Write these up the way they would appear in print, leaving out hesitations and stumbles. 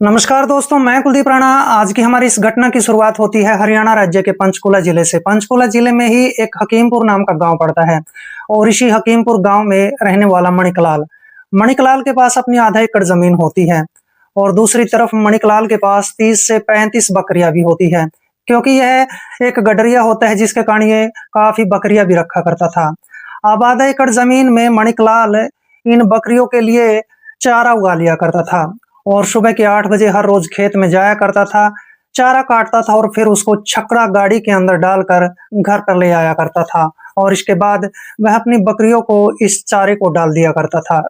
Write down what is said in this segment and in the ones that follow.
नमस्कार दोस्तों, मैं कुलदीप राणा। आज की हमारी इस घटना की शुरुआत होती है हरियाणा राज्य के पंचकुला जिले से। पंचकुला जिले में ही एक हकीमपुर नाम का गांव पड़ता है और इसी हकीमपुर गांव में रहने वाला मणिकलाल मणिकलाल के पास अपनी आधा एकड़ जमीन होती है और दूसरी तरफ मणिकलाल के पास 30 से 35 बकरियां भी होती है, क्योंकि यह एक गडरिया होता है जिसके कारण ये काफी बकरियां भी रखा करता था। अब आधा एकड़ जमीन में मणिकलाल इन बकरियों के लिए चारा उगा लिया करता था और सुबह के 8 बजे हर रोज खेत में जाया करता था, चारा काटता था और फिर उसको छकड़ा गाड़ी के अंदर डालकर घर पर ले आया करता था और इसके बाद वह अपनी बकरियों को इस चारे को डाल दिया करता था।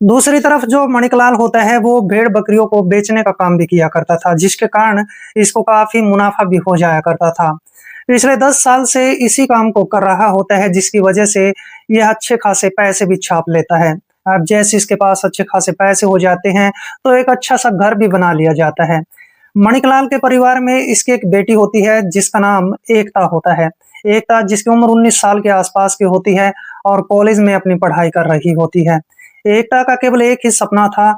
दूसरी तरफ जो मणिकलाल होता है वो भेड़ बकरियों को बेचने का काम भी किया करता था, जिसके कारण इसको काफी मुनाफा भी हो जाया करता था। पिछले 10 साल से इसी काम को कर रहा होता है, जिसकी वजह से यह अच्छे खासे पैसे भी छाप लेता है। अब जैसे इसके पास अच्छे खासे पैसे हो जाते हैं तो एक अच्छा सा घर भी बना लिया जाता है। मणिकलाल के परिवार में इसकी एक बेटी होती है जिसका नाम एकता होता है। एकता जिसकी उम्र 19 साल के आसपास की होती है और कॉलेज में अपनी पढ़ाई कर रही होती है। एकता का केवल एक ही सपना था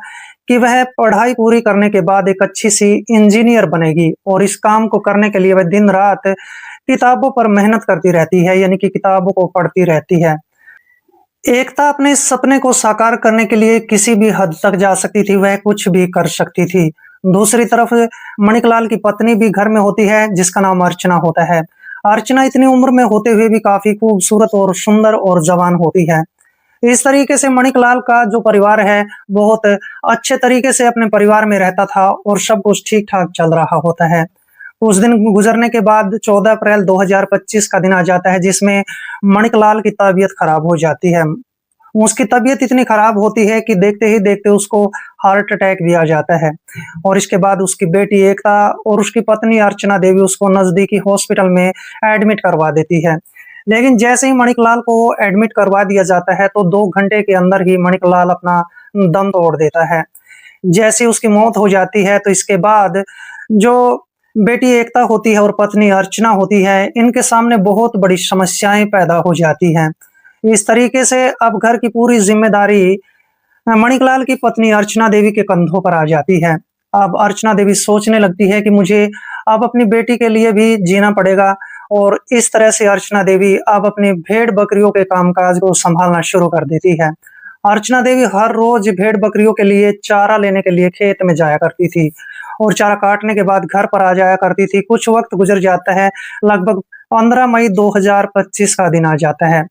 कि वह पढ़ाई पूरी करने के बाद एक अच्छी सी इंजीनियर बनेगी और इस काम को करने के लिए वह दिन रात किताबों पर मेहनत करती रहती है, यानी कि किताबों को पढ़ती रहती है। एकता अपने इस सपने को साकार करने के लिए किसी भी हद तक जा सकती थी, वह कुछ भी कर सकती थी। दूसरी तरफ मणिकलाल की पत्नी भी घर में होती है जिसका नाम अर्चना होता है। अर्चना इतनी उम्र में होते हुए भी काफी खूबसूरत और सुंदर और जवान होती है। इस तरीके से मणिकलाल का जो परिवार है बहुत अच्छे तरीके से अपने परिवार में रहता था और सब कुछ ठीक ठाक चल रहा होता है। उस दिन गुजरने के बाद 14 अप्रैल 2025 का दिन आ जाता है जिसमें मणिकलाल की तबीयत खराब हो जाती है। उसकी तबीयत इतनी खराब होती है कि देखते ही देखते उसको हार्ट अटैक भी आ जाता है और इसके बाद उसकी बेटी एकता और उसकी पत्नी अर्चना देवी उसको नजदीकी हॉस्पिटल में एडमिट करवा देती है। लेकिन जैसे ही मणिकलाल को एडमिट करवा दिया जाता है तो 2 घंटे के अंदर ही मणिकलाल अपना दम तोड़ देता है। जैसे उसकी मौत हो जाती है तो इसके बाद जो बेटी एकता होती है और पत्नी अर्चना होती है, इनके सामने बहुत बड़ी समस्याएं पैदा हो जाती हैं। इस तरीके से अब घर की पूरी जिम्मेदारी मणिकलाल की पत्नी अर्चना देवी के कंधों पर आ जाती है। अब अर्चना देवी सोचने लगती है कि मुझे अब अपनी बेटी के लिए भी जीना पड़ेगा और इस तरह से अर्चना देवी अब अपनी भेड़ बकरियों के कामकाज को संभालना शुरू कर देती है। अर्चना देवी हर रोज भेड़ बकरियों के लिए चारा लेने के लिए खेत में जाया करती थी और चारा काटने के बाद घर पर आ जाया करती थी। कुछ वक्त गुजर जाता है, लगभग 15 मई 2025 का दिन आ जाता है।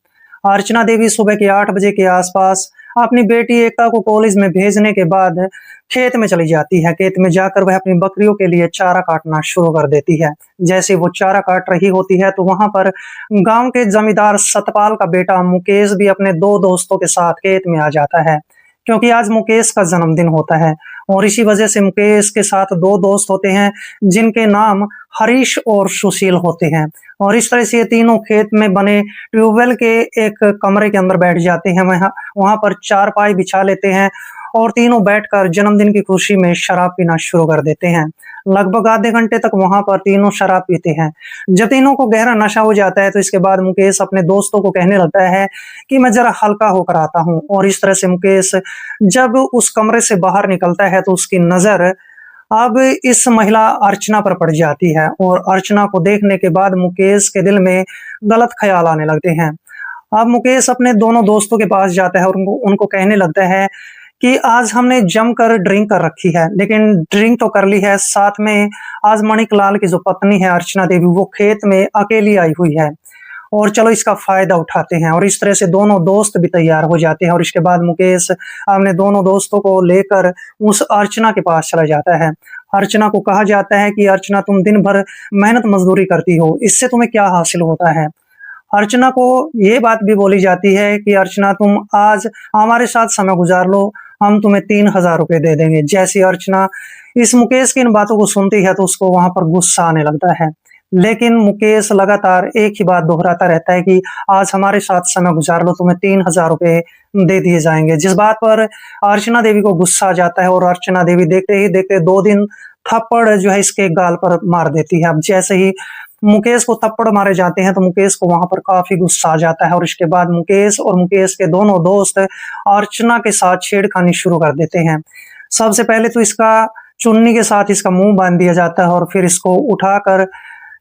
अर्चना देवी सुबह के 8 बजे के आसपास अपनी बेटी एकता को कॉलेज में भेजने के बाद खेत में चली जाती है। खेत में जाकर वह अपनी बकरियों के लिए चारा काटना शुरू कर देती है। जैसे वो चारा काट रही होती है तो वहां पर गांव के जमींदार सतपाल का बेटा मुकेश भी अपने 2 दोस्तों के साथ खेत में आ जाता है, क्योंकि आज मुकेश का जन्मदिन होता है और इसी वजह से मुकेश के साथ 2 दोस्त होते हैं जिनके नाम हरीश और सुशील होते हैं। और इस तरह से ये तीनों खेत में बने ट्यूबवेल के एक कमरे के अंदर बैठ जाते हैं। वहां वहां पर चारपाई बिछा लेते हैं और तीनों बैठकर जन्मदिन की खुशी में शराब पीना शुरू कर देते हैं। लगभग आधे घंटे तक वहां पर तीनों शराब पीते हैं। जब तीनों को गहरा नशा हो जाता है तो इसके बाद मुकेश अपने दोस्तों को कहने लगता है कि मैं जरा हल्का होकर आता हूँ और इस तरह से मुकेश जब उस कमरे से बाहर निकलता है तो उसकी नजर अब इस महिला अर्चना पर पड़ जाती है और अर्चना को देखने के बाद मुकेश के दिल में गलत ख्याल आने लगते हैं। अब मुकेश अपने दोनों दोस्तों के पास जाता है और उनको उनको कहने लगता है कि आज हमने जमकर ड्रिंक कर रखी है, लेकिन ड्रिंक तो कर ली है, साथ में आज मणिकलाल की जो पत्नी है अर्चना देवी वो खेत में अकेली आई हुई है और चलो इसका फायदा उठाते हैं। और इस तरह से दोनों दोस्त भी तैयार हो जाते हैं और इसके बाद मुकेश अपने दोनों दोस्तों को लेकर उस अर्चना के पास चला जाता है। अर्चना को कहा जाता है कि अर्चना तुम दिन भर मेहनत मजदूरी करती हो, इससे तुम्हें क्या हासिल होता है। अर्चना को ये बात भी बोली जाती है कि अर्चना तुम आज हमारे साथ समय गुजार लो, हम तुम्हें 3,000 रुपए दे देंगे। जैसी अर्चना इस मुकेश की इन बातों को सुनती है तो उसको वहां पर गुस्सा आने लगता है, लेकिन मुकेश लगातार एक ही बात दोहराता रहता है कि आज हमारे साथ समय गुजार लो, तुम्हें 3,000 रुपए दे दिए जाएंगे। जिस बात पर अर्चना देवी को गुस्सा आ जाता है और अर्चना देवी देखते ही देखते 2 दिन थप्पड़ जो है इसके गाल पर मार देती है। अब जैसे ही मुकेश को थप्पड़ मारे जाते हैं तो मुकेश को वहां पर काफी गुस्सा आ जाता है और इसके बाद मुकेश और मुकेश के दोनों दोस्त अर्चना के साथ छेड़खानी शुरू कर देते हैं। सबसे पहले तो इसका चुन्नी के साथ इसका मुंह बांध दिया जाता है और फिर इसको उठाकर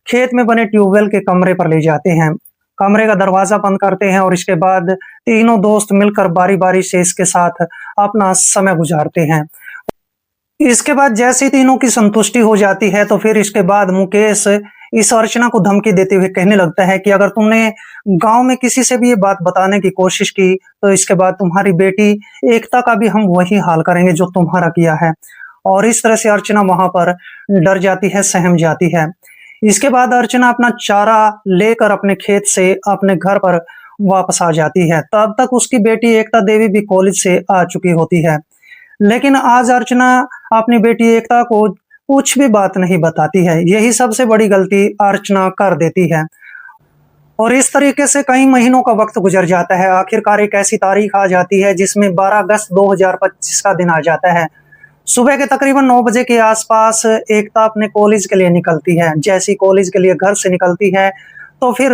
खेत में बने ट्यूबवेल के कमरे पर ले जाते हैं। कमरे का दरवाजा बंद करते हैं और इसके बाद तीनों दोस्त मिलकर बारी-बारी से इसके साथ अपना समय गुजारते हैं। इसके बाद जैसे ही तीनों की संतुष्टि हो जाती है तो फिर इसके बाद मुकेश इस अर्चना को धमकी देते हुए कहने लगता है कि अगर तुमने गांव में किसी से भी ये बात बताने की कोशिश की तो इसके बाद तुम्हारी बेटी एकता का भी हम वही हाल करेंगे जो तुम्हारा किया है। और इस तरह से अर्चना वहां पर डर जाती है, सहम जाती है। इसके बाद अर्चना अपना चारा लेकर अपने खेत से अपने घर पर वापस आ जाती है। तब तक उसकी बेटी एकता देवी भी कॉलेज से आ चुकी होती है। लेकिन आज अर्चना अपनी बेटी एकता को कुछ भी बात नहीं बताती है। यही सबसे बड़ी गलती अर्चना कर देती है। और इस तरीके से कई महीनों का वक्त गुजर जाता है। आखिरकार एक ऐसी तारीख आ जाती है जिसमें 12 अगस्त 2025 का दिन आ जाता है। सुबह के तकरीबन 9 बजे के आसपास एकता अपने कॉलेज के लिए निकलती है। जैसी कॉलेज के लिए घर से निकलती है तो फिर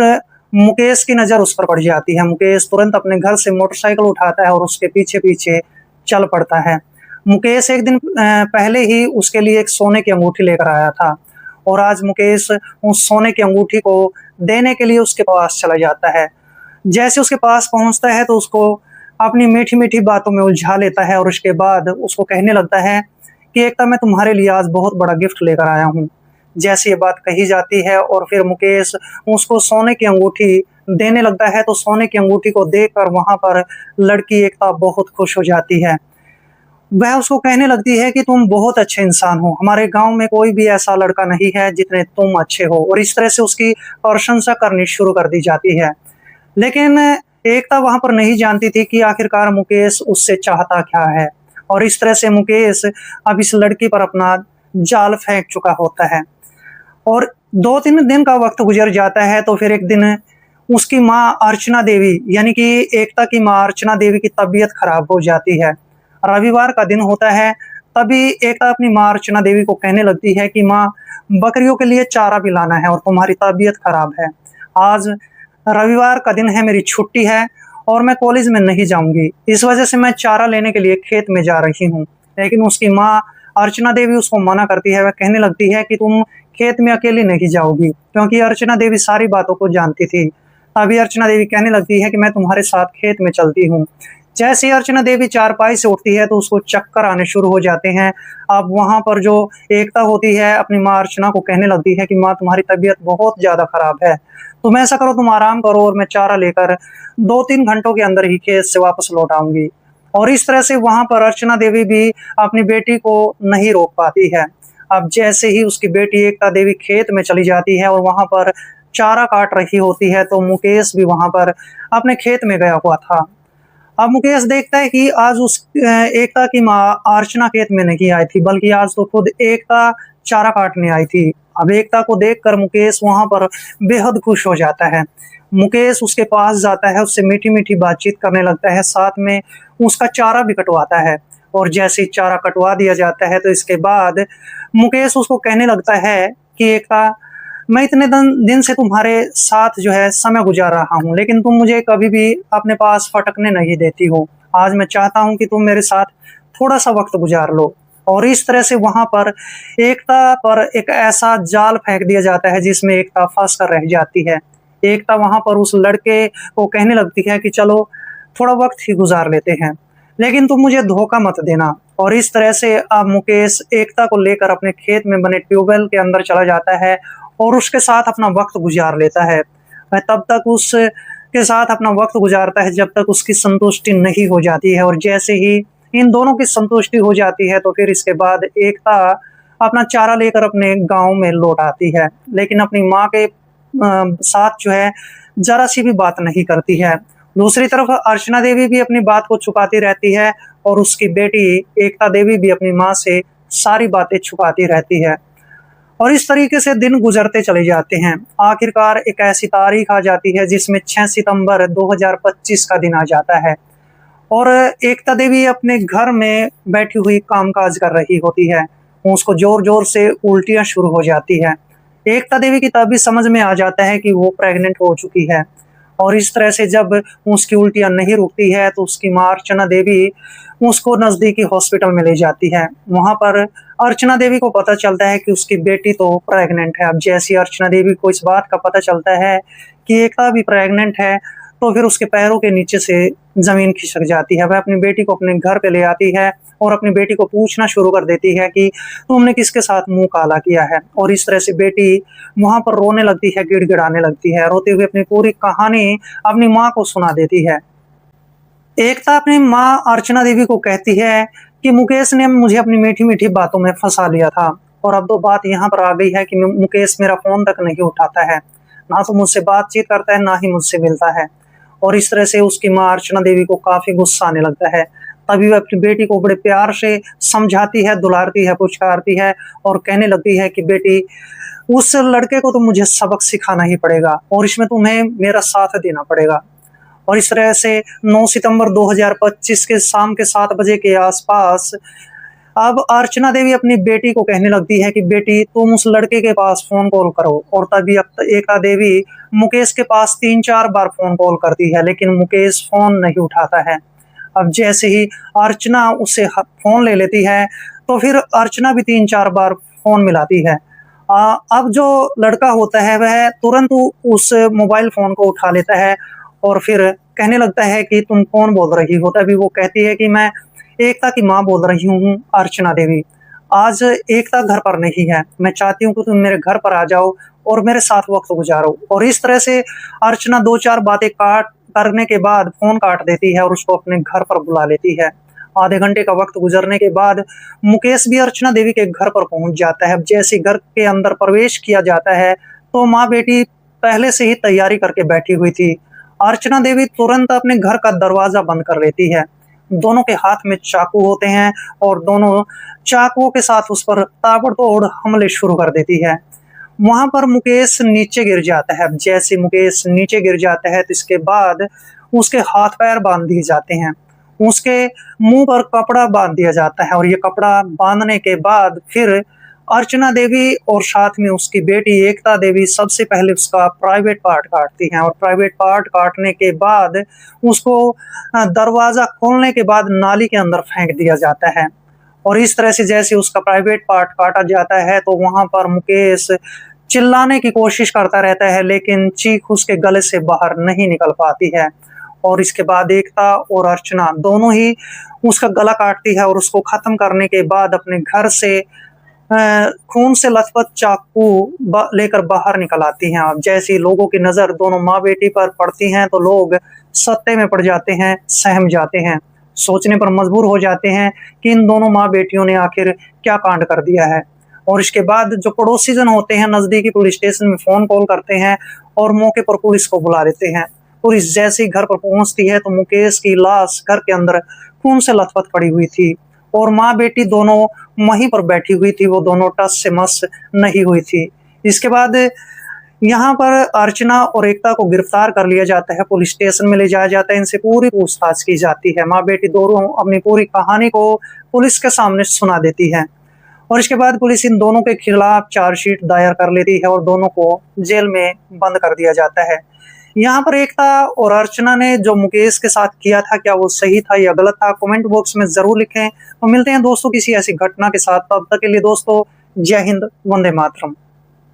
मुकेश की नजर उस पर पड़ जाती है। मुकेश तुरंत अपने घर से मोटरसाइकिल उठाता है और उसके पीछे पीछे चल पड़ता है। मुकेश एक दिन पहले ही उसके लिए एक सोने की अंगूठी लेकर आया था और आज मुकेश उस सोने की अंगूठी को देने के लिए उसके पास चला जाता है। जैसे उसके पास पहुंचता है तो उसको अपनी मीठी मीठी बातों में उलझा लेता है और उसके बाद उसको कहने लगता है कि एकता, मैं तुम्हारे लिए आज बहुत बड़ा गिफ्ट लेकर आया हूँ। जैसे ये बात कही जाती है और फिर मुकेश उसको सोने की अंगूठी देने लगता है तो सोने की अंगूठी को देखकर वहां पर लड़की एकता बहुत खुश हो जाती है। वह उसको कहने लगती है कि तुम बहुत अच्छे इंसान हो, हमारे गांव में कोई भी ऐसा लड़का नहीं है जितने तुम अच्छे हो। और इस तरह से उसकी प्रशंसा करनी शुरू कर दी जाती है। लेकिन एकता वहां पर नहीं जानती थी कि आखिरकार मुकेश उससे चाहता क्या है। और इस तरह से मुकेश अब इस लड़की पर अपना जाल फेंक चुका होता है। और 2-3 दिन का वक्त गुजर जाता है तो फिर एक दिन उसकी माँ अर्चना देवी यानी कि एकता की माँ अर्चना देवी की तबीयत खराब हो जाती है। रविवार का दिन होता है। तभी एकता अपनी माँ अर्चना देवी को कहने लगती है कि माँ, बकरियों के लिए चारा भी लाना है और तुम्हारी तबीयत खराब है। आज रविवार का दिन है, मेरी छुट्टी है और मैं कॉलेज में नहीं जाऊंगी, इस वजह से मैं चारा लेने के लिए खेत में जा रही हूँ। लेकिन उसकी माँ अर्चना देवी उसको मना करती है। वह कहने लगती है कि तुम खेत में अकेली नहीं जाओगी, क्योंकि अर्चना देवी सारी बातों को जानती थी। अभी अर्चना देवी कहने लगती है कि मैं तुम्हारे साथ खेत में चलती हूँ। जैसे ही अर्चना देवी चारपाई से उठती है तो उसको चक्कर आने शुरू हो जाते हैं। अब वहां पर जो एकता होती है अपनी माँ अर्चना को कहने लगती है कि माँ, तुम्हारी तबीयत बहुत ज्यादा खराब है, तुम ऐसा करो, तुम आराम करो और मैं चारा लेकर 2-3 घंटों के अंदर ही खेत से वापस लौट आऊंगी। और इस तरह से वहां पर अर्चना देवी भी अपनी बेटी को नहीं रोक पाती है। अब जैसे ही उसकी बेटी एकता देवी खेत में चली जाती है और वहां पर चारा काट रही होती है तो मुकेश भी वहां पर अपने खेत में गया हुआ था। अब मुकेश देखता है कि आज उस एकता की माँ अर्चना खेत में नहीं आई थी, बल्कि आज तो खुद एकता चारा काटने आई थी। अब एकता को देखकर मुकेश वहां पर बेहद खुश हो जाता है। मुकेश उसके पास जाता है, उससे मीठी मीठी बातचीत करने लगता है, साथ में उसका चारा भी कटवाता है। और जैसे ही चारा कटवा दिया जाता है तो इसके बाद मुकेश उसको कहने लगता है कि एकता, मैं इतने दिन से तुम्हारे साथ जो है समय गुजार रहा हूँ, लेकिन तुम मुझे कभी भी अपने पास फटकने नहीं देती हो। आज मैं चाहता हूँ कि तुम मेरे साथ थोड़ा सा वक्त गुजार लो। और इस तरह से वहां पर एकता पर एक ऐसा जाल फेंक दिया जाता है जिसमें एकता फंस कर रह जाती है। एकता वहां पर उस लड़के को कहने लगती है कि चलो थोड़ा वक्त ही गुजार लेते हैं, लेकिन तुम मुझे धोखा मत देना। और इस तरह से अब मुकेश एकता को लेकर अपने खेत में बने ट्यूबवेल के अंदर चला जाता है और उसके साथ अपना वक्त गुजार लेता है। वह तब तक उसके साथ अपना वक्त गुजारता है जब तक उसकी संतुष्टि नहीं हो जाती है। और जैसे ही इन दोनों की संतुष्टि हो जाती है तो फिर इसके बाद एकता अपना चारा लेकर अपने गांव में लौट आती है, लेकिन अपनी माँ के साथ जो है जरा सी भी बात नहीं करती है। दूसरी तरफ अर्चना देवी भी अपनी बात को छुपाती रहती है और उसकी बेटी एकता देवी भी अपनी माँ से सारी बातें छुपाती रहती है। और इस तरीके से दिन गुजरते चले जाते हैं। आखिरकार एक ऐसी तारीख आ जाती है जिसमें 6 सितंबर 2025 का दिन आ जाता है और एकता देवी अपने घर में बैठी हुई कामकाज कर रही होती है। उसको जोर जोर से उल्टियां शुरू हो जाती है। एकता देवी की तभी समझ में आ जाता है कि वो प्रेग्नेंट हो चुकी है। और इस तरह से जब उसकी उल्टियां नहीं रुकती है तो उसकी माँ अर्चना देवी उसको नजदीकी हॉस्पिटल में ले जाती है। वहां पर अर्चना देवी को पता चलता है कि उसकी बेटी तो प्रेग्नेंट है। अब जैसे ही अर्चना देवी को इस बात का पता चलता है कि एकता भी प्रेग्नेंट है, तो फिर उसके पैरों के नीचे से ज़मीन खिसक जाती है। वह अपनी बेटी को अपने घर पे ले आती है और अपनी बेटी को पूछना शुरू कर देती है कि तुमने किसके साथ मुँह काला किया है? और इस तरह से बेटी वहाँ पर रोने लगती है, गिड़गिड़ाने लगती है, रोते हुए अपनी पूरी कहानी अपनी माँ को सुना देती है। एकता अपनी माँ अर्चना देवी को कहती है कि मुकेश ने मुझे अपनी मीठी-मीठी बातों में फँसा लिया था और अब तो बात यहाँ पर आ गई है कि मुकेश मेरा फ़ोन तक नहीं उठाता है। ना तो मुझसे बातचीत करता है, ना ही मुझसे मिलता है। और इस तरह से उसकी माँ अर्चना देवी को काफ़ी गुस्सा आने लगता है। तभी वह अपनी बेटी को बड़े प्यार से समझाती है, दुलारती है, पुचकारती है और कहने लगती है कि बेटी, उस लड़के को तो मुझे सबक सिखाना ही पड़ेगा और इसमें तुम्हें मेरा साथ देना पड़ेगा। और इस तरह से 9 सितंबर 2025 के शाम के 7 बजे के आसपास अब अर्चना देवी अपनी बेटी को कहने लगती है कि बेटी तुम उस लड़के के पास फ़ोन कॉल करो। और तभी अब एकता देवी मुकेश के पास 3-4 बार फ़ोन कॉल करती है, लेकिन मुकेश फ़ोन नहीं उठाता है। अब जैसे ही अर्चना उससे फ़ोन ले लेती है, तो फिर अर्चना भी 3-4 बार फ़ोन मिलाती है। अब जो लड़का होता है वह तुरंत उस मोबाइल फ़ोन को उठा लेता है और फिर कहने लगता है कि तुम कौन बोल रही हो? तभी वो कहती है कि मैं एकता की माँ बोल रही हूँ, अर्चना देवी। आज एकता घर पर नहीं है, मैं चाहती हूँ कि तुम मेरे घर पर आ जाओ और मेरे साथ वक़्त गुज़ारो। और इस तरह से अर्चना 2-4 बातें करने के बाद फ़ोन काट देती है और उसको अपने घर पर बुला लेती है। आधे घंटे का वक़्त गुज़रने के बाद मुकेश भी अर्चना देवी के घर पर पहुँच जाता है। अब जैसे ही घर के अंदर प्रवेश किया जाता है, तो माँ-बेटी पहले से ही तैयारी करके बैठी हुई थी। अर्चना देवी तुरंत अपने घर का दरवाज़ा बंद कर लेती है। दोनों के हाथ में चाकू होते हैं और दोनों चाकुओं के साथ उस पर ताबड़तोड़ हमले शुरू कर देती है। वहाँ पर मुकेश नीचे गिर जाता है। जैसे मुकेश नीचे गिर जाता है, तो इसके बाद उसके हाथ-पैर बाँध दिए जाते हैं। उसके मुँह पर कपड़ा बाँध दिया जाता है और ये कपड़ा बाँधने के बाद फिर अर्चना देवी और साथ में उसकी बेटी एकता देवी सबसे पहले उसका प्राइवेट पार्ट काटती हैं और प्राइवेट पार्ट काटने के बाद उसको दरवाज़ा खोलने के बाद नाली के अंदर फेंक दिया जाता है। और इस तरह से जैसे उसका प्राइवेट पार्ट काटा जाता है, तो वहाँ पर मुकेश चिल्लाने की कोशिश करता रहता है, लेकिन चीख उसके गले से बाहर नहीं निकल पाती है। और इसके बाद एकता और अर्चना दोनों ही उसका गला काटती है और उसको ख़त्म करने के बाद अपने घर से खून से लथपथ चाकू लेकर बाहर निकल आती हैं। अब जैसे ही लोगों की नज़र दोनों माँ-बेटी पर पड़ती हैं, तो लोग सत्ते में पड़ जाते हैं, सहम जाते हैं। सोचने पर मजबूर हो जाते हैं कि इन दोनों माँ-बेटियों ने आखिर क्या कांड कर दिया है। और इसके बाद जो पड़ोसी जन होते हैं, नज़दीकी पुलिस स्टेशन में फ़ोन कॉल करते हैं और मौके पर पुलिस को बुला लेते हैं। पुलिस जैसे ही घर पर पहुँचती है, तो मुकेश की लाश घर के अंदर खून से लथपथ पड़ी हुई थी और माँ-बेटी दोनों वहीं पर बैठी हुई थी, वो दोनों टस से मस नहीं हुई थी। इसके बाद यहाँ पर अर्चना और एकता को गिरफ्तार कर लिया जाता है, पुलिस स्टेशन में ले जाया जाता है, इनसे पूरी पूछताछ की जाती है। माँ-बेटी दोनों अपनी पूरी कहानी को पुलिस के सामने सुना देती है और इसके बाद पुलिस इन दोनों के खिलाफ चार्जशीट दायर कर लेती है और दोनों को जेल में बंद कर दिया जाता है। यहाँ पर एकता और अर्चना ने जो मुकेश के साथ किया था, क्या वो सही था या गलत था? कमेंट बॉक्स में ज़रूर लिखें। तो मिलते हैं दोस्तों किसी ऐसी घटना के साथ, तब तक के लिए दोस्तों जय हिंद, वंदे मातरम।